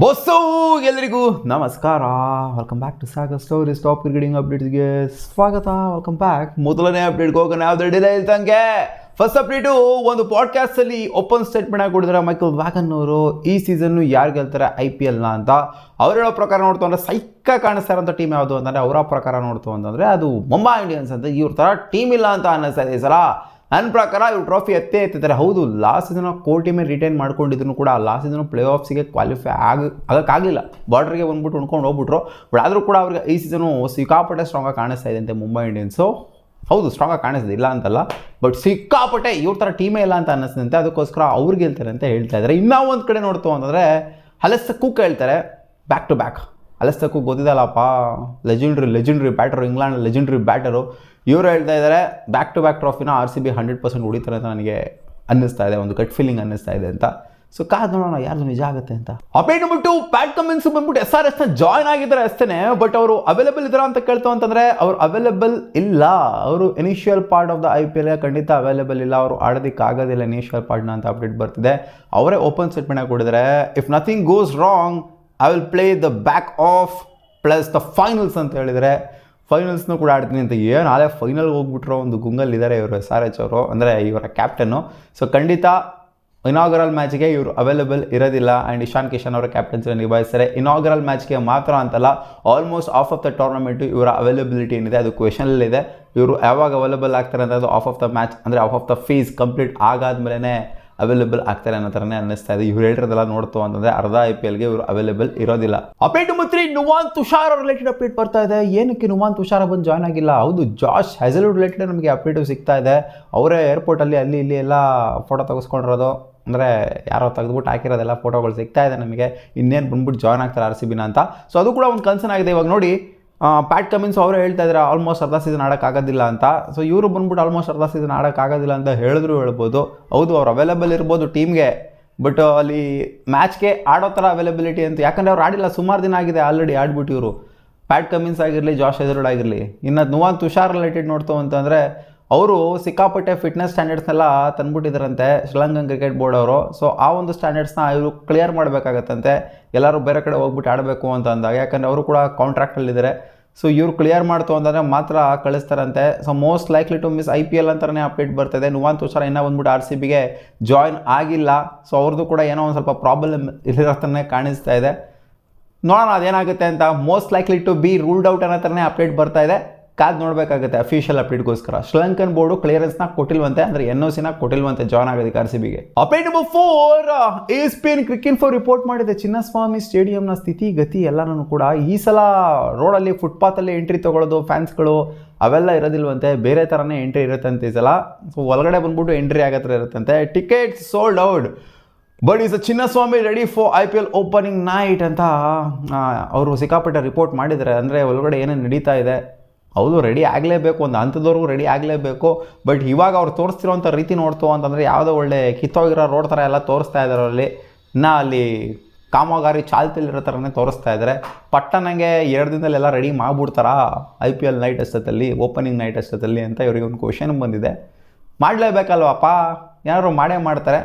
Bus ಎಲ್ಲರಿಗೂ ನಮಸ್ಕಾರ. Welcome back to Sagar stories top cricketing ಅಪ್ಡೇಟ್ಸ್ಗೆ ಸ್ವಾಗತ. Welcome back. ಮೊದಲನೇ ಅಪ್ಡೇಟ್ಗೆ ಹೋಗೋಣ. ಯಾವ್ದು ಡಿಲೇ ಇಲ್ದಂಗೆ ಫಸ್ಟ್ ಅಪ್ಡೇಟು ಒಂದು ಪಾಡ್ಕಾಸ್ಟಲ್ಲಿ ಓಪನ್ ಸ್ಟೇಟ್ಮೆಂಟ್ ಆಗಿ ಕೊಡಿದ್ರೆ ಮೈಕಲ್ ವ್ಯಾಗನ್ ಅವರು ಈ ಸೀಸನ್ನು ಯಾರು ಗೆಲ್ತಾರೆ IPLನ ಅಂತ. ಅವ್ರು ಹೇಳೋ ಪ್ರಕಾರ ನೋಡ್ತು ಅಂದರೆ ಸೈಕ ಕಾಣಿಸ್ತಾ ಇರೋಂಥ ಟೀಮ್ ಯಾವುದು ಅಂತಂದರೆ ಅವರ ಪ್ರಕಾರ ನೋಡ್ತು ಅಂತಂದರೆ ಅದು ಮುಂಬೈ ಇಂಡಿಯನ್ಸ್ ಅಂತ. ಇವ್ರ ಥರ ಟೀಮ್ ಇಲ್ಲ ಅಂತ ಅನ್ನಿಸ್ತಾ ಇದೆ ಸಲ. ನನ್ನ ಪ್ರಕಾರ ಇವ್ರು ಟ್ರೋಫಿ ಎತ್ತಿದ್ದಾರೆ. ಹೌದು, ಲಾಸ್ಟ್ ಸೀಸನ್ ಕೋರ್ ಟೀಮೇ ರಿಟೈನ್ ಮಾಡ್ಕೊಂಡಿದ್ರು ಕೂಡ ಲಾಸ್ಟ್ ಸೀಸನ್ ಪ್ಲೇ ಆಫ್ಸಿಗೆ ಕ್ವಾಲಿಫೈ ಆಗೋಕ್ಕಾಗಲಿಲ್ಲ. ಬಾರ್ಡ್ರಿಗೆ ಬಂದ್ಬಿಟ್ಟು ಉಣ್ಕೊಂಡು ಹೋಗ್ಬಿಟ್ರು. ಬಟ್ ಆದರೂ ಕೂಡ ಅವ್ರಿಗೆ ಈ ಸೀಸನು ಸಿಕ್ಕಾಪಟ್ಟೆ ಸ್ಟ್ರಾಂಗಾಗಿ ಕಾಣಿಸ್ತಾ ಇದೆ ಅಂತೆ ಮುಂಬೈ ಇಂಡಿಯನ್ಸು. ಹೌದು, ಸ್ಟ್ರಾಂಗಾಗಿ ಕಾಣಿಸ್ತಿದೆ, ಇಲ್ಲ ಅಂತಲ್ಲ, ಬಟ್ ಸಿಕ್ಕಾಪಟ್ಟೆ ಇವ್ರ ಥರ ಟೀಮೇ ಇಲ್ಲ ಅಂತ ಅನ್ನಿಸ್ತಂತೆ. ಅದಕ್ಕೋಸ್ಕರ ಅವ್ರಿಗೆ ಗೆಲ್ತಾರೆ ಅಂತ ಹೇಳ್ತಾ ಇದ್ದಾರೆ. ಇನ್ನೂ ಒಂದು ಕಡೆ ನೋಡ್ತು ಅಂತಂದರೆ ಅಲೆಕ್ಸಾ ಕುಕ್ ಹೇಳ್ತಾರೆ ಬ್ಯಾಕ್ ಟು ಬ್ಯಾಕ್. ಅಲೆಕ್ಸಾ ಕುಕ್ ಗೊತ್ತಿದ್ದಲ್ಲಪ್ಪ, legendary batter, England legendary batter. ಇವರು ಹೇಳ್ತಾ ಇದ್ದಾರೆ ಬ್ಯಾಕ್ ಟು ಬ್ಯಾಕ್ ಟ್ರಾಫಿನ RCB 100% ಹೊಡಿತಾರೆ ಅಂತ ನನಗೆ ಅನ್ನಿಸ್ತಾ ಇದೆ, ಒಂದು ಗಟ್ ಫೀಲಿಂಗ್ ಅನ್ನಿಸ್ತಾ ಇದೆ ಅಂತ. ಸೊ ಕಾದ್ ನೋಡೋಣ ಯಾರ್ದು ನಿಜ ಆಗುತ್ತೆ ಅಂತ. ಅಪೇಟ್ ಬಂದ್ಬಿಟ್ಟು ಪ್ಯಾಟ್ ಕಮಿನ್ಸ್ ಬಂದ್ಬಿಟ್ಟು SRSನ ಜಾಯ್ನ್ ಆಗಿದ್ದಾರೆ ಅಷ್ಟೇ. ಬಟ್ ಅವರು ಅವೈಲೇಬಲ್ ಇದ್ದಾರಾ ಅಂತ ಕೇಳ್ತು ಅಂತಂದರೆ ಅವ್ರು ಅವೈಲೇಬಲ್ ಇಲ್ಲ. ಅವರು initial part of the IPL ಖಂಡಿತ ಅವೈಲೇಬಲ್ ಇಲ್ಲ. ಅವರು ಆಡೋದಕ್ಕಾಗೋದಿಲ್ಲ ಇನಿಷಿಯಲ್ ಪಾರ್ಟ್ನ ಅಂತ ಅಪ್ಡೇಟ್ ಬರ್ತಿದೆ. ಅವರೇ ಓಪನ್ ಸ್ಟೇಟ್ಮೆಂಟ್ ಆಗಿ ಕೊಡಿದ್ದಾರೆ. If nothing goes wrong I will play the back half plus the finals ಅಂತ ಹೇಳಿದರೆ ಫೈನಲ್ಸ್ನೂ ಕೂಡ ಆಡ್ತೀನಿ ಅಂತ. ಏನು ನಾಳೆ ಫೈನಲ್ಗೆ ಹೋಗ್ಬಿಟ್ರೋ ಒಂದು ಗುಂಗಲ್ಲಿದ್ದಾರೆ ಇವರು SRH ಅವರು, ಅಂದರೆ ಇವರ ಕ್ಯಾಪ್ಟನ್ನು. ಸೊ ಖಂಡಿತ ಇನಾಗರಲ್ ಮ್ಯಾಚ್ಗೆ ಇವರು ಅವೈಲೇಬಲ್ ಇರೋದಿಲ್ಲ. ಆ್ಯಂಡ್ ಇಶಾನ್ ಕಿಶನ್ ಅವರ ಕ್ಯಾಪ್ಟನ್ಸಿನ ನಿಭಾಯಿಸ್ತಾರೆ. ಇನಾಗರಲ್ ಮ್ಯಾಚ್ಗೆ ಮಾತ್ರ ಅಂತಲ್ಲ, almost half of the tournament ಇವರ ಅವೈಲೇಬಿಲಿಟಿ ಏನಿದೆ ಅದು ಕ್ವೆಶನಲ್ಲಿದೆ. ಇವರು ಯಾವಾಗ ಅವೈಲೇಬಲ್ ಆಗ್ತಾರೆ ಅಂತ ಅದು ಆಫ್ ಆಫ್ ದ ಮ್ಯಾಚ್, ಅಂದರೆ half of the phase complete ಆಗಾದ್ಮೇಲೆ ಅವೈಲೇಬಲ್ ಆಗ್ತಾರೆ ಅನ್ನೋ ಥರನೇ ಅನ್ನಿಸ್ತಾ ಇದೆ. ಇವ್ರು ಹೇಳಿರೋದೆಲ್ಲ ನೋಡ್ತು ಅಂತಂದರೆ ಅರ್ಧ IPLಗೆ ಇವರು ಅವೈಲೇಬಲ್ ಇರೋದಿಲ್ಲ. Update number 3, Nuwan Thushara related update ಬರ್ತಾ ಇದೆ. ಏನಕ್ಕೆ ನುವಾನ್ ತುಷಾರ ಬಂದು ಜಾಯ್ನ್ ಆಗಿಲ್ಲ? ಹೌದು, ಜಾಶ್ ಹ್ಯಾಸಲ್ವುಡ್ ರಿಲೇಟೆಡ್ ನಮಗೆ ಅಪ್ಡೇಟು ಸಿಗ್ತಾ ಇದೆ. ಅವರೇ ಏರ್ಪೋರ್ಟಲ್ಲಿ ಅಲ್ಲಿ ಇಲ್ಲಿ ಎಲ್ಲ ಫೋಟೋ ತೆಗೆಸ್ಕೊಂಡಿರೋದು, ಅಂದರೆ ಯಾರೋ ತೆಗೆದುಬಿಟ್ಟು ಹಾಕಿರೋದೆಲ್ಲ ಫೋಟೋಗಳು ಸಿಗ್ತಾ ಇದೆ ನಮಗೆ. ಇನ್ನೇನು ಬಂದ್ಬಿಟ್ಟು ಜಾಯ್ನ್ ಆಗ್ತಾರೆ RCBನ ಅಂತ. ಸೊ ಅದು ಕೂಡ ಒಂದು ಕನ್ಸರ್ನ್ ಆಗಿದೆ. ಇವಾಗ ನೋಡಿ, ಪ್ಯಾಟ್ ಕಮಿನ್ಸ್ ಅವರೇ ಹೇಳ್ತಾ ಇದ್ದಾರೆ ಆಲ್ಮೋಸ್ಟ್ ಅರ್ಧ ಸೀಸನ್ ಆಡೋಕ್ಕಾಗೋದಿಲ್ಲ ಅಂತ. ಸೊ ಇವರು ಬಂದ್ಬಿಟ್ಟು ಆಲ್ಮೋಸ್ಟ್ ಅರ್ಧ ಸೀಸನ್ ಆಡೋಕ್ಕಾಗೋದಿಲ್ಲ ಅಂತ ಹೇಳ್ಬೋದು. ಹೌದು, ಅವ್ರು ಅವೈಲೇಬಲ್ ಇರ್ಬೋದು ಟೀಮ್ಗೆ, ಬಟ್ ಅಲ್ಲಿ ಮ್ಯಾಚ್ಗೆ ಆಡೋ ಥರ ಅವೈಲೇಬಿಲಿಟಿ ಅಂತ, ಯಾಕಂದರೆ ಅವ್ರು ಆಡಿಲ್ಲ, ಸುಮಾರು ದಿನ ಆಗಿದೆ ಆಲ್ರೆಡಿ ಆಡ್ಬಿಟ್ಟು ಇವರು. ಪ್ಯಾಟ್ ಕಮಿನ್ಸ್ ಆಗಿರಲಿ, ಜಾಶ್ ಹೆಸಲ್ವುಡ್ ಆಗಿರಲಿ. ಇನ್ನು ನುವಾನ್ ತುಷಾರ್ ರಿಲೇಟೆಡ್ ನೋಡ್ತು ಅಂತಂದರೆ ಅವರು ಸಿಕ್ಕಾಪಟ್ಟೆ ಫಿಟ್ನೆಸ್ ಸ್ಟ್ಯಾಂಡರ್ಡ್ಸ್ನೆಲ್ಲ ತಂದುಬಿಟ್ಟಿದ್ದಾರಂತೆ ಶ್ರೀಲಂಕನ್ ಕ್ರಿಕೆಟ್ ಬೋರ್ಡ್ ಅವರು. ಸೊ ಆ ಒಂದು ಸ್ಟ್ಯಾಂಡರ್ಡ್ಸ್ನ ಇವರು ಕ್ಲಿಯರ್ ಮಾಡಬೇಕಾಗತ್ತಂತೆ ಎಲ್ಲರೂ ಬೇರೆ ಕಡೆ ಹೋಗ್ಬಿಟ್ಟು ಆಡಬೇಕು ಅಂತ ಅಂದಾಗ. ಯಾಕಂದರೆ ಅವರು ಕೂಡ ಕಾಂಟ್ರಾಕ್ಟಲ್ಲಿದ್ದಾರೆ. ಸೊ ಇವ್ರು ಕ್ಲಿಯರ್ ಮಾಡ್ತು ಅಂತಂದರೆ ಮಾತ್ರ ಕಳಿಸ್ತಾರಂತೆ. So most likely to miss IPL ಅಂತಲೇ ಅಪ್ಡೇಟ್ ಬರ್ತಾಯಿದೆ. ನುವಾನ್ ತುಷಾರ್ ಇನ್ನೂ ಬಂದ್ಬಿಟ್ಟು RCBಗೆ ಜಾಯ್ನ್ ಆಗಿಲ್ಲ. ಸೊ ಅವ್ರದ್ದು ಕೂಡ ಏನೋ ಒಂದು ಸ್ವಲ್ಪ ಪ್ರಾಬ್ಲಮ್ ಇರೋ ಥರನೇ ಕಾಣಿಸ್ತಾ ಇದೆ. ನೋಡೋಣ ಅದೇನಾಗುತ್ತೆ ಅಂತ. Most likely to be ruled out ಅನ್ನೋ ಥರನೇ ಅಪ್ಡೇಟ್ ಬರ್ತಾ ಇದೆ. ಕಾದು ನೋಡಬೇಕಾಗುತ್ತೆ ಅಫಿಷಿಯಲ್ ಅಪ್ಡೇಟ್ಗೋಸ್ಕರ. ಶ್ರೀಲಂಕನ್ ಬೋರ್ಡು ಕ್ಲಿಯರೆನ್ಸ್ನ ಕೊಟ್ಟಿಲ್ವಂತೆ, ಅಂದರೆ NOCನ ಕೊಟ್ಟಿಲ್ವಂತೆ ಜಾಯ್ನ್ ಆಗೋದಕ್ಕೆ RCBಗೆ. Update number 4, ESPN cricket report ಮಾಡಿದೆ ಚಿನ್ನಸ್ವಾಮಿ ಸ್ಟೇಡಿಯಂನ ಸ್ಥಿತಿ ಗತಿ ಎಲ್ಲನೂ ಕೂಡ. ಈ ಸಲ ರೋಡಲ್ಲಿ ಫುಟ್ಪಾತಲ್ಲಿ ಎಂಟ್ರಿ ತೊಗೊಳ್ಳೋದು ಫ್ಯಾನ್ಸ್ಗಳು ಅವೆಲ್ಲ ಇರೋದಿಲ್ವಂತೆ, ಬೇರೆ ಥರನೇ ಎಂಟ್ರಿ ಇರುತ್ತಂತೆ ಈ ಸಲ. ಸೊ ಒಳಗಡೆ ಬಂದ್ಬಿಟ್ಟು ಎಂಟ್ರಿ ಆಗೋ ಥರ ಇರುತ್ತಂತೆ. Tickets sold out but is Chinnaswamy ready for IPL opening night ಅಂತ ಅವರು ಸಿಕ್ಕಾಪಟ್ಟೆ ರಿಪೋರ್ಟ್ ಮಾಡಿದ್ದಾರೆ. ಅಂದರೆ ಒಳಗಡೆ ಏನೇನು ನಡೀತಾ ಇದೆ, ಹೌದು ರೆಡಿ ಆಗಲೇಬೇಕು, ಒಂದು ಹಂತದವರೆಗೂ ರೆಡಿ ಆಗಲೇಬೇಕು. ಬಟ್ ಇವಾಗ ಅವ್ರು ತೋರಿಸ್ತಿರೋಂಥ ರೀತಿ ನೋಡ್ತು ಅಂತಂದರೆ ಯಾವುದೋ ಒಳ್ಳೆ ಕಿತ್ತೋಗಿರೋ ರೋಡ್ ಥರ ಎಲ್ಲ ತೋರಿಸ್ತಾ ಇದ್ದಾರೆ ಅಲ್ಲಿ. ಇನ್ನೂ ಅಲ್ಲಿ ಕಾಮಗಾರಿ ಚಾಲ್ತಿಲಿರೋ ಥರನೇ ತೋರಿಸ್ತಾ ಇದ್ದಾರೆ. ಪಟ್ಟಣಂಗೆ 2 ದಿನದಲ್ಲೆಲ್ಲ ರೆಡಿ ಮಾಡಿಬಿಡ್ತಾರಾ IPL ನೈಟ್ ಅಷ್ಟೊತ್ತಲ್ಲಿ, ಓಪನಿಂಗ್ ನೈಟ್ ಅಷ್ಟೊತ್ತಲ್ಲಿ ಅಂತ ಇವರಿಗೆ ಒಂದು ಕ್ವಶನ್ ಬಂದಿದೆ. ಮಾಡಲೇಬೇಕಲ್ವಪ್ಪ, ಏನಾದ್ರು ಮಾಡೇ ಮಾಡ್ತಾರೆ.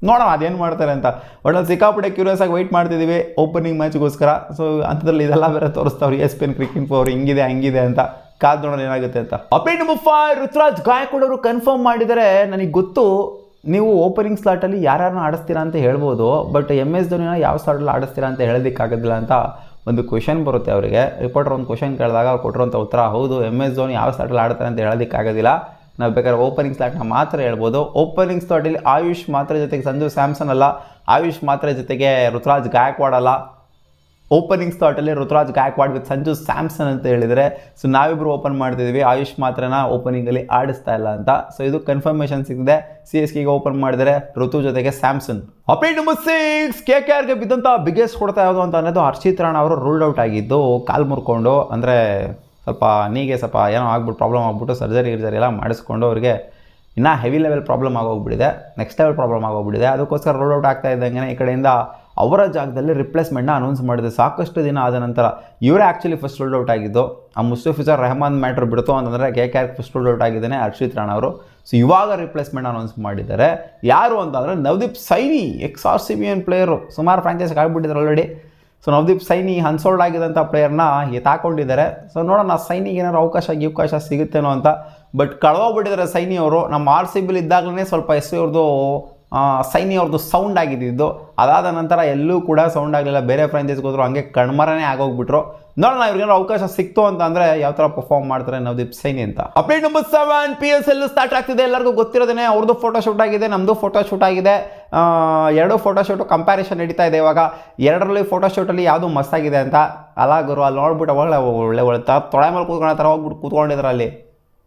ನೋಡೋಣ ಅದೇನು ಮಾಡ್ತಾರೆ ಅಂತ. ಒಟ್ಟಲ್ಲಿ ಸಿಕ್ಕಾಪಟ್ಟೆ ಕ್ಯೂರಿಯಸ್ ಆಗಿ ವೆಯ್ಟ್ ಮಾಡ್ತಿದ್ದೀವಿ ಓಪನಿಂಗ್ ಮ್ಯಾಚ್ಗೋಸ್ಕರ. ಸೊ ಅಂಥದ್ರಲ್ಲಿ ಇದೆಲ್ಲ ಬೇರೆ ತೋರಿಸ್ತಾವ್ರು ESPN ಕ್ರಿಕೆಟ್ ಅವ್ರು ಹಿಂಗಿದೆ ಹಂಗಿದೆ ಅಂತ. ಕಾದು ನೋಡೋಣ ಏನಾಗುತ್ತೆ ಅಂತ. ಅಪ್ಡೇಟ್ ನಂಬರ್ 5, ಋತುರಾಜ್ ಗಾಯಕ್ವಾಡ್ ಅವರು ಕನ್ಫರ್ಮ್ ಮಾಡಿದರೆ. ನನಗೆ ಗೊತ್ತು ನೀವು ಓಪನಿಂಗ್ ಸ್ಲಾಟಲ್ಲಿ ಯಾರನ್ನ ಆಡಿಸ್ತೀರಾ ಅಂತ ಹೇಳ್ಬೋದು, ಬಟ್ MS ಧೋನಿನ ಯಾವ ಸ್ಲಾಟಲ್ಲಿ ಆಡಿಸ್ತೀರಾ ಅಂತ ಹೇಳೋದಕ್ಕಾಗೋದಿಲ್ಲ ಅಂತ ಒಂದು ಕ್ವೆಶನ್ ಬರುತ್ತೆ ಅವರಿಗೆ. ರಿಪೋರ್ಟರ್ ಒಂದು ಕ್ವೆಶನ್ ಕೇಳಿದಾಗ ಅವ್ರು ಕೊಟ್ಟಿರೋಂಥ ಉತ್ತರ, ಹೌದು MS ಧೋನಿ ಯಾವ ಸ್ಲಾಟಲ್ಲಿ ಆಡ್ತಾರೆ ಅಂತ ಹೇಳೋದಕ್ಕಾಗೋದಿಲ್ಲ, ನಾವು ಬೇಕಾದ್ರೆ ಓಪನಿಂಗ್ ಸ್ಲಾಟ್ನ ಮಾತ್ರ ಹೇಳ್ಬೋದು. ಓಪನಿಂಗ್ ಸ್ಲಾಟಲ್ಲಿ ಆಯುಷ್ ಮಾತ್ರ ಜೊತೆಗೆ ಸಂಜು ಸ್ಯಾಮ್ಸನ್ ಅಲ್ಲ, ಆಯುಷ್ ಮಾತ್ರ ಜೊತೆಗೆ ಋತುರಾಜ್ ಗಾಯಕ್ವಾಡ್ ಅಲ್ಲ. ಓಪನಿಂಗ್ ಸ್ಲಾಟಲ್ಲಿ ಋತುರಾಜ್ ಗಾಯಕ್ವಾಡ್ ವಿತ್ ಸಂಜು ಸ್ಯಾಮ್ಸನ್ ಅಂತ ಹೇಳಿದರೆ. ಸೊ ನಾವಿಬ್ಬರು ಓಪನ್ ಮಾಡ್ತಿದ್ದೀವಿ, ಆಯುಷ್ ಮಾತ್ರನ ಓಪನಿಂಗಲ್ಲಿ ಆಡಿಸ್ತಾ ಇಲ್ಲ ಅಂತ. ಸೊ ಇದು ಕನ್ಫರ್ಮೇಷನ್ ಸಿಕ್ಕಿದೆ. CSKಗೆ ಓಪನ್ ಮಾಡಿದರೆ ಋತು ಜೊತೆಗೆ ಸ್ಯಾಮ್ಸನ್. ಅಪ್ಡೇಟ್ ನಂಬರ್ 6, KKRಗೆ ಬಿದ್ದಂಥ ಬಿಗ್ಗೆಸ್ಟ್ ಕೊಡ್ತಾ ಯಾವುದು ಅಂತ ಅನ್ನೋದು ಹರ್ಷಿತ್ ರಾಣಾ ಅವರು ರೂಲ್ಡ್ ಔಟ್ ಆಗಿದ್ದು, ಕಾಲು ಮುರ್ಕೊಂಡು, ಅಂದರೆ ಸ್ವಲ್ಪ ನೀಗೆ ಸ್ವಲ್ಪ ಏನೋ ಆಗ್ಬಿಟ್ಟು ಪ್ರಾಬ್ಲಮ್ ಆಗಿಬಿಟ್ಟು ಸರ್ಜರಿ ಎಲ್ಲ ಮಾಡಿಸ್ಕೊಂಡು ಅವ್ರಿಗೆ ಇನ್ನೂ ಹೆವಿ ಲೆವೆಲ್ ಪ್ರಾಬ್ಲಮ್ ಆಗೋಗ್ಬಿಟ್ಟಿದೆ, ನೆಕ್ಸ್ಟ್ ಲೆವೆಲ್ ಪ್ರಾಬ್ಲಮ್ ಆಗೋಗ್ಬಿಟ್ಟಿದೆ. ಅದಕ್ಕೋಸ್ಕರ ರೂಲ್ ಔಟ್ ಆಗ್ತಾ ಇದ್ದಂಗೆ ಈ ಕಡೆಯಿಂದ ಅವರ ಜಾಗದಲ್ಲಿ ರಿಪ್ಲೇಸ್ಮೆಂಟ್ನ ಅನೌನ್ಸ್ ಮಾಡಿದೆ. ಸಾಕಷ್ಟು ದಿನ ಆದ ನಂತರ ಇವರೇ ಆ್ಯಕ್ಚುಲಿ ಫಸ್ಟ್ ರೂಲ್ಡ್ ಔಟ್ ಆಗಿದ್ದು. ಆ ಮುಸ್ತಫಿಜುರ್ ರೆಹಮಾನ್ ಮ್ಯಾಟ್ರ್ ಬಿಡ್ತು ಅಂತಂದರೆ KKR ಫಸ್ಟ್ ರೂಲ್ಡ್ ಔಟ್ ಆಗಿದ್ದಾನೆ ಹರ್ಷಿತ್ ರಾಣಾ ಅವರು. ಸೊ ಇವಾಗ ರಿಪ್ಲೇಸ್ಮೆಂಟ್ ಅನೌನ್ಸ್ ಮಾಡಿದ್ದಾರೆ. ಯಾರು ಅಂತಂದರೆ ನವದೀಪ್ ಸೈನಿ, XRCB ಪ್ಲೇಯರು, ಸುಮಾರು ಫ್ರಾಂಚೈಸಿಗೆ ಆಗಿಬಿಟ್ಟಿದ್ದಾರೆ already. So Navdeep Saini unsold ಆಗಿದ್ದಂಥ ಪ್ಲೇಯರ್ನ ಎತ್ತಾಕೊಂಡಿದ್ದಾರೆ. ಸೊ ನೋಡೋಣ ಸೈನಿಗೆ ಏನಾದ್ರು ಅವಕಾಶ ಸಿಗುತ್ತೇನೋ ಅಂತ. ಬಟ್ ಕಳೆದೋಗ್ಬಿಟ್ಟಿದ್ದಾರೆ ಸೈನಿ ಅವರು. ನಮ್ಮ RCB ಇದ್ದಾಗಲೇ ಸ್ವಲ್ಪ ಅವ್ರದ್ದು ಸೈನಿ ಅವ್ರದ್ದು ಸೌಂಡ್ ಆಗಿದ್ದು. ಅದಾದ ನಂತರ ಎಲ್ಲೂ ಕೂಡ ಸೌಂಡ್ ಆಗಲಿಲ್ಲ. ಬೇರೆ ಫ್ರಾಂಚೈಸ್ಗೆ ಹೋದ್ರು, ಹಂಗೆ ಕಣ್ಮರನೇ ಆಗೋಗ್ಬಿಟ್ರು. ನೋಡೋಣ ಇವ್ರಿಗೇನಾದ್ರು ಅವಕಾಶ ಸಿಕ್ತು ಅಂತ ಅಂದರೆ ಯಾವ ಥರ ಪರ್ಫಾರ್ಮ್ ಮಾಡ್ತಾರೆ ನವದೀಪ್ ಸೈನಿ ಅಂತ. ಅಪ್ಡೇಟ್ ನಂಬರ್ 7, PSL ಸ್ಟಾರ್ಟ್ ಆಗ್ತಿದೆ. ಎಲ್ಲರಿಗೂ ಗೊತ್ತಿರೋದೇ, ಅವ್ರದ್ದು ಫೋಟೋಶೂಟ್ ಆಗಿದೆ, ನಮ್ಮದು ಫೋಟೋಶೂಟ್ ಆಗಿದೆ. ಎರಡು ಫೋಟೋಶೂಟು ಕಂಪ್ಯಾರಿಸನ್ ನಡೀತಾ ಇದೆ ಇವಾಗ. ಎರಡರಲ್ಲಿ ಫೋಟೋಶೂಟಲ್ಲಿ ಯಾವುದು ಮಸ್ತಾಗಿದೆ ಅಂತ ಅಲ್ಲ ಗುರು, ಅಲ್ಲಿ ನೋಡ್ಬಿಟ್ಟು ಒಳ್ಳೆ ತೊಳೆ ಮೇಲೆ ಕೂತ್ಕೊಳ್ಳೋ ಥರ ಹೋಗ್ಬಿಟ್ಟು ಕೂತ್ಕೊಂಡಿದ್ರು. ಅಲ್ಲಿ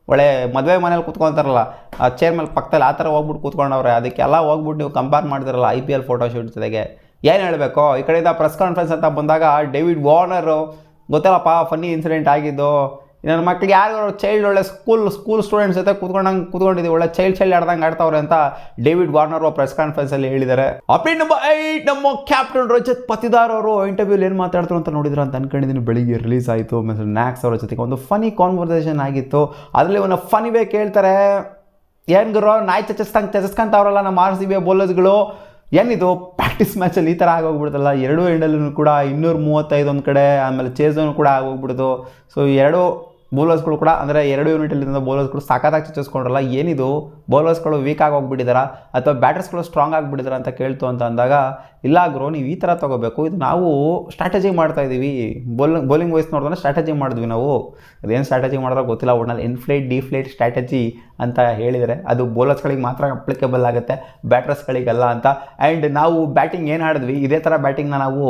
ಒಳ್ಳೆ ಮದುವೆ ಮನೇಲಿ ಕೂತ್ಕೊತಾರಲ್ಲ ಆ ಚೇರ್ ಮೇಲೆ ಪಕ್ಕದಲ್ಲಿ ಆ ಥರ ಹೋಗ್ಬಿಟ್ಟು ಕೂತ್ಕೊಂಡವ್ರೆ. ಅದಕ್ಕೆಲ್ಲ ಹೋಗ್ಬಿಟ್ಟು ನೀವು ಕಂಪೇರ್ ಮಾಡ್ತಿರಲ್ಲ IPL ಫೋಟೋಶೂಟ್ ಜೊತೆಗೆ. ಏನು ಹೇಳಬೇಕು, ಈ ಕಡೆಯಿಂದ ಪ್ರೆಸ್ ಕಾನ್ಫರೆನ್ಸ್ ಅಂತ ಬಂದಾಗ ಡೇವಿಡ್ ವಾರ್ನರು ಗೊತ್ತಲ್ಲಪ್ಪ ಫನ್ನಿ ಇನ್ಸಿಡೆಂಟ್ ಆಗಿದ್ದು. ನನ್ನ ಮಕ್ಳಿಗೆ ಯಾರು ಚೈಲ್ಡ್ ಒಳ್ಳೆ ಸ್ಕೂಲ್ ಸ್ಟೂಡೆಂಟ್ಸ್ ಜೊತೆ ಕೂತ್ಕೊಂಡಿದ್ದೀವಿ, ಒಳ್ಳೆ ಚೈಲ್ಡ್ ಆಡ್ದಂಗೆ ಆಡ್ತಾವ್ರೆ ಅಂತ ಡೇವಿಡ್ ವಾರ್ನರ್ ಪ್ರೆಸ್ ಕಾನ್ಫರೆನ್ಸಲ್ಲಿ ಹೇಳಿದ್ದಾರೆ. ಅಪ್ಡೇಟ್ ನಂಬರ್ 8, ನಮ್ಮ ಕ್ಯಾಪ್ಟನ್ ರಜತ್ ಪತಿದಾರ್ ಅವರು ಇಂಟರ್ವ್ಯೂಲಿ ಏನು ಮಾತಾಡ್ತಾರೆ ಅಂತ ನೋಡಿದ್ರು ಅಂತ ಅನ್ಕೊಂಡಿದ್ದೀನಿ. ಬೆಳಿಗ್ಗೆ ರಿಲೀಸ್ ಆಯಿತು. ಮಿಸ್ಟರ್ ನ್ಯಾಕ್ಸ್ ಅವರ ಜೊತೆಗೆ ಒಂದು ಫನಿ ಕಾನ್ವರ್ಸೇಷನ್ ಆಗಿತ್ತು. ಅದರಲ್ಲಿ ಒಂದು ಫನಿ ವೇ ಕೇಳ್ತಾರೆ, ಏನು ಗುರು ನಾಯಿ ಚಚಸ್ಕೊಂತವ್ರಲ್ಲ ನಮ್ಮ RCB ಬೌಲರ್ಸ್ಗಳು, ಏನಿದು ಪ್ರಾಕ್ಟೀಸ್ ಮ್ಯಾಚಲ್ಲಿ ಈ ಥರ ಆಗೋಗ್ಬಿಡ್ತಲ್ಲ. ಎರಡು ಎಂಡಲ್ಲೂ ಕೂಡ 235 ಒಂದು ಕಡೆ, ಆಮೇಲೆ ಚೇಸನ್ನು ಕೂಡ ಆಗೋಗ್ಬಿಡ್ತು. ಸೊ ಎರಡು ಬೌಲರ್ಸ್ಗಳು ಕೂಡ ಅಂದರೆ 2 ಯೂನಿಟಲ್ಲಿದ್ದ ಬೌಲರ್ಸ್ಗಳು ಸಖತ್ತಾಗಿ ಚಚ್ಚಿಸ್ಕೊಂಡ್ರಲ್ಲ. ಏನಿದು ಬೌಲರ್ಸ್ಗಳು ವೀಕ್ ಆಗಿ ಹೋಗ್ಬಿಟ್ಟಿದ್ದಾರಾ ಅಥವಾ ಬ್ಯಾಟರ್ಸ್ಗಳು ಸ್ಟ್ರಾಂಗ್ ಆಗಿಬಿಟ್ಟಿದಾರ ಅಂತ ಕೇಳ್ತು ಅಂತ ಅಂದಾಗ, ಇಲ್ಲ ಗುರು ನೀವು ಈ ಥರ ತೊಗೋಬೇಕು, ಇದು ನಾವು ಸ್ಟ್ರಾಟಜಿ ಮಾಡ್ತಾಯಿದ್ದೀವಿ, ಬೌಲಿಂಗ್ ವೈಸ್ ನೋಡಿದ್ರೆ ಸ್ಟ್ರಾಟಜಿ ಮಾಡಿದ್ವಿ ನಾವು. ಅದೇನು ಸ್ಟ್ರಾಟಜಿ ಮಾಡಿದ್ರೆ ಗೊತ್ತಿಲ್ಲ, ಒಟ್ನಲ್ಲಿ ಇನ್ಫ್ಲೇಟ್ ಡಿಫ್ಲೇಟ್ ಸ್ಟ್ರಾಟಜಿ ಅಂತ ಹೇಳಿದರೆ ಅದು ಬೌಲರ್ಸ್ಗಳಿಗೆ ಮಾತ್ರ ಅಪ್ಲಿಕೇಬಲ್ ಆಗುತ್ತೆ, ಬ್ಯಾಟರ್ಸ್ಗಳಿಗಲ್ಲ ಅಂತ. ಆ್ಯಂಡ್ ನಾವು ಬ್ಯಾಟಿಂಗ್ ಏನು ಆಡಿದ್ವಿ ಇದೇ ಥರ ಬ್ಯಾಟಿಂಗ್ನ ನಾವು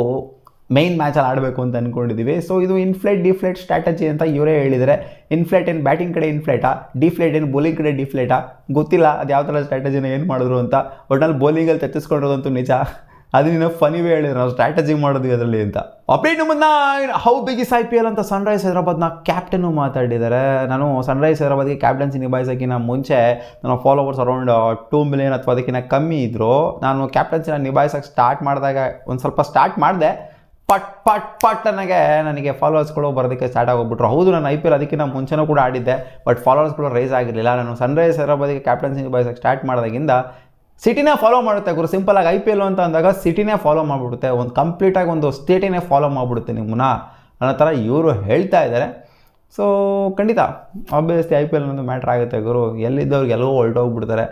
ಮೈನ್ ಮ್ಯಾಚಲ್ಲಿ ಆಡಬೇಕು ಅಂತ ಅಂದ್ಕೊಂಡಿದ್ದೀವಿ. ಸೊ ಇದು ಇನ್ಫ್ಲೇಟ್ ಡಿಫ್ಲೇಟ್ ಸ್ಟ್ರಾಟಜಿ ಅಂತ ಇವರೇ ಹೇಳಿದರೆ. ಇನ್ಫ್ಲೇಟ್ ಏನು ಬ್ಯಾಟಿಂಗ್ ಕಡೆ ಇನ್ಫ್ಲೇಟಾ, ಡಿಫ್ಲೇಟ್ ಏನು ಬೌಲಿಂಗ್ ಕಡೆ ಡಿಫ್ಲೇಟಾ ಗೊತ್ತಿಲ್ಲ. ಅದು ಯಾವ ಥರ ಸ್ಟ್ರಾಟಜಿನ ಏನು ಮಾಡಿದ್ರು ಅಂತ. ಒಟ್ನಲ್ಲಿ ಬೌಲಿಂಗಲ್ಲಿ ತಚ್ಚಿಸ್ಕೊಂಡಿರೋದಂತೂ ನಿಜ. ಅದನ್ನ ಫನಿ ವೇ ಹೇಳಿದ್ರು, ನಾವು ಸ್ಟ್ರಾಟಜಿ ಮಾಡಿದ್ವಿ ಅದರಲ್ಲಿ ಅಂತ. Update number 9, how big is IPL ಅಂತ ಸನ್ರೈಸ್ ಹೈದರಾಬಾದ್ನ ಕ್ಯಾಪ್ಟನ್ನು ಮಾತಾಡಿದ್ದಾರೆ. ನಾನು ಸನ್ರೈಸ್ ಹೈದರಾಬಾದ್ಗೆ ಕ್ಯಾಪ್ಟನ್ಸಿ ನಿಭಾಯಿಸೋಕ್ಕಿಂತ ಮುಂಚೆ ನನ್ನ ಫಾಲೋವರ್ಸ್ ಅರೌಂಡ್ 2 ಮಿಲಿಯನ್ ಅಥವಾ ಅದಕ್ಕಿಂತ ಕಮ್ಮಿ ಇದ್ದರು. ನಾನು ಕ್ಯಾಪ್ಟನ್ಸಿನ ನಿಭಾಯಿಸೋಕ್ಕೆ ಸ್ಟಾರ್ಟ್ ಮಾಡಿದಾಗ ಒಂದು ಸ್ವಲ್ಪ ಸ್ಟಾರ್ಟ್ ಮಾಡಿದೆ, ಪಟ್ ನನಗೆ ಫಾಲೋವರ್ಸ್ಗಳು ಬರೋದಕ್ಕೆ ಸ್ಟಾರ್ಟ್ ಆಗೋಗ್ಬಿಟ್ರು. ಹೌದು ನಾನು IPL ಅದಕ್ಕಿಂತ ಮುಂಚೆನೂ ಕೂಡ ಆಡಿದ್ದೆ, ಬಟ್ ಫಾಲೋವರ್ಸ್ಗಳು ರೈಸ್ ಆಗಿರಲಿಲ್ಲ. ನಾನು ಸನ್ರೈಸ್ ಹೈದರಾಬಾದ್ಗೆ ಕ್ಯಾಪ್ಟನ್ಸಿ ನಿಭಾಯಿಸೋಕ್ಕೆ ಸ್ಟಾರ್ಟ್ ಮಾಡಿದಾಗಿಂದ ಸಿಟಿನೇ ಫಾಲೋ ಮಾಡುತ್ತೆ ಗುರು. ಸಿಂಪಲಾಗಿ IPL ಅಂತ ಅಂದಾಗ ಸಿಟಿನೇ ಫಾಲೋ ಮಾಡಿಬಿಡುತ್ತೆ, ಒಂದು ಕಂಪ್ಲೀಟಾಗಿ ಒಂದು ಸ್ಟೇಟಿನೇ ಫಾಲೋ ಮಾಡಿಬಿಡುತ್ತೆ ನಿಮ್ಮನ್ನ ಅನ್ನೋ ಥರ ಇವರು ಹೇಳ್ತಾ ಇದ್ದಾರೆ. ಸೊ ಖಂಡಿತ ಆಬ್ವಿಯಸ್ಲಿ IPL ಅನ್ನೋದು ಮ್ಯಾಟ್ರ್ ಆಗುತ್ತೆ ಗುರು. ಎಲ್ಲಿದ್ದವ್ರಿಗೆ ಎಲ್ಲವೂ ಹೊರಟೋಗ್ಬಿಡ್ತಾರೆ,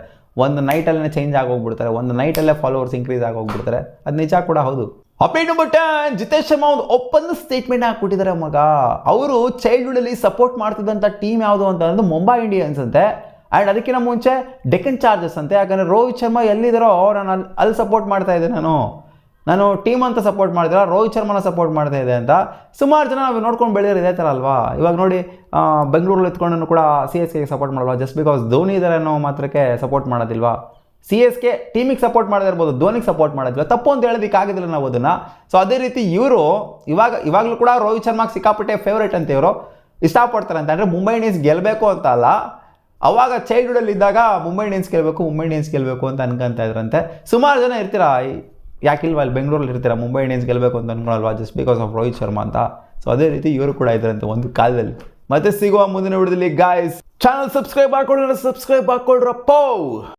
ಒಂದು ನೈಟಲ್ಲೇ ಚೇಂಜ್ ಆಗೋಗ್ಬಿಡ್ತಾರೆ, ಒಂದು ನೈಟಲ್ಲೇ ಫಾಲೋವರ್ಸ್ ಇನ್ಕ್ರೀಸ್ ಆಗೋಗ್ಬಿಡ್ತಾರೆ. ಅದು ನಿಜ ಕೂಡ ಹೌದು. ಅಪ್ಡೇಟ್ ನಂಬರ್ 10, ಜಿತೇಶ್ ಶರ್ಮಾ ಒಂದು ಓಪನ್ ಸ್ಟೇಟ್ಮೆಂಟ್ ಹಾಕ್ಬಿಟ್ಟಿದ್ದಾರೆ ಮಗ. ಅವರು ಚೈಲ್ಡ್ಹುಡಲ್ಲಿ ಸಪೋರ್ಟ್ ಮಾಡ್ತಿದ್ದಂಥ ಟೀಮ್ ಯಾವುದು ಅಂತ ಅನ್ನೋದು ಮುಂಬೈ ಇಂಡಿಯನ್ಸ್ ಅಂತೆ. ಆ್ಯಂಡ್ ಅದಕ್ಕಿಂತ ಮುಂಚೆ ಡೆಕ್ಕನ್ ಚಾರ್ಜರ್ಸ್ ಅಂತೆ. ಯಾಕಂದರೆ ರೋಹಿತ್ ಶರ್ಮಾ ಎಲ್ಲಿದ್ದಾರೋ ನಾನು ಅಲ್ಲಿ ಸಪೋರ್ಟ್ ಮಾಡ್ತಾ ಇದ್ದೆ, ನಾನು ಟೀಮ್ ಅಂತ ಸಪೋರ್ಟ್ ಮಾಡಿದ್ರೆ ರೋಹಿತ್ ಶರ್ಮಾನ ಸಪೋರ್ಟ್ ಮಾಡ್ತಾ ಇದೆ ಅಂತ. ಸುಮಾರು ಜನ ನಾವು ನೋಡ್ಕೊಂಡು ಬೆಳೆಯೋರು ಇದೇ ಥರ ಅಲ್ವಾ. ಇವಾಗ ನೋಡಿ ಬೆಂಗಳೂರಲ್ಲಿ ಎತ್ಕೊಂಡು ಕೂಡ CSKಗೆ ಸಪೋರ್ಟ್ ಮಾಡಲ್ವಾ, ಜಸ್ಟ್ ಬಿಕಾಸ್ ಧೋನಿ ಇದ್ದಾರೆ ಅನ್ನೋ ಮಾತ್ರಕ್ಕೆ ಸಪೋರ್ಟ್ ಮಾಡೋದಿಲ್ವಾ. CSK ಟೀಮಿಗೆ ಸಪೋರ್ಟ್ ಮಾಡದೇ ಇರ್ಬೋದು, ಧೋನಿಗೆ ಸಪೋರ್ಟ್ ಮಾಡೋದಿಲ್ಲ, ತಪ್ಪು ಅಂತ ಹೇಳೋದಕ್ಕಾಗೋದಿಲ್ಲ ನಾವು ಅದನ್ನು. ಸೊ ಅದೇ ರೀತಿ ಇವರು ಇವಾಗಲೂ ಕೂಡ ರೋಹಿತ್ ಶರ್ಮಾಗೆ ಸಿಕ್ಕಾಪಟ್ಟೆ ಫೇವ್ರೇಟ್ ಅಂತ ಇವರು ಇಷ್ಟಪಡ್ತಾರೆ ಅಂತ. ಅಂದರೆ ಮುಂಬೈ ಇಂಡಿಯನ್ಸ್ ಗೆಲ್ಲಬೇಕು ಅಂತ ಅಲ್ಲ, ಅವಾಗ ಚೈಲ್ಡ್ಹುಡಲ್ಲಿ ಇದ್ದಾಗ ಮುಂಬೈ ಇಂಡಿಯನ್ಸ್ ಗೆಲ್ಲಬೇಕು ಅಂತ ಅನ್ಕೊಂತ ಇದ್ರಂತೆ. ಸುಮಾರು ಜನ ಇರ್ತೀರಾ, ಯಾಕಿಲ್ವಾ ಅಲ್ಲಿ ಬೆಂಗಳೂರಲ್ಲಿ ಇರ್ತೀರಾ, ಮುಂಬೈ ಇಂಡಿಯನ್ಸ್ ಗೆಲ್ಲಬೇಕು ಅಂತ ಅನ್ಕೊಳಲ್ವಾ just because of Rohit Sharma ಅಂತ. ಸೊ ಅದೇ ರೀತಿ ಇವರು ಕೂಡ ಇದ್ರಂತೆ ಒಂದು ಕಾಲದಲ್ಲಿ. ಮತ್ತೆ ಸಿಗುವ ಮುಂದಿನ ವಿಡಿಯೋದಲ್ಲಿ ಗಾಯ್ಸ್. Channel subscribe ಹಾಕೊಳ್ರಪ್ಪ.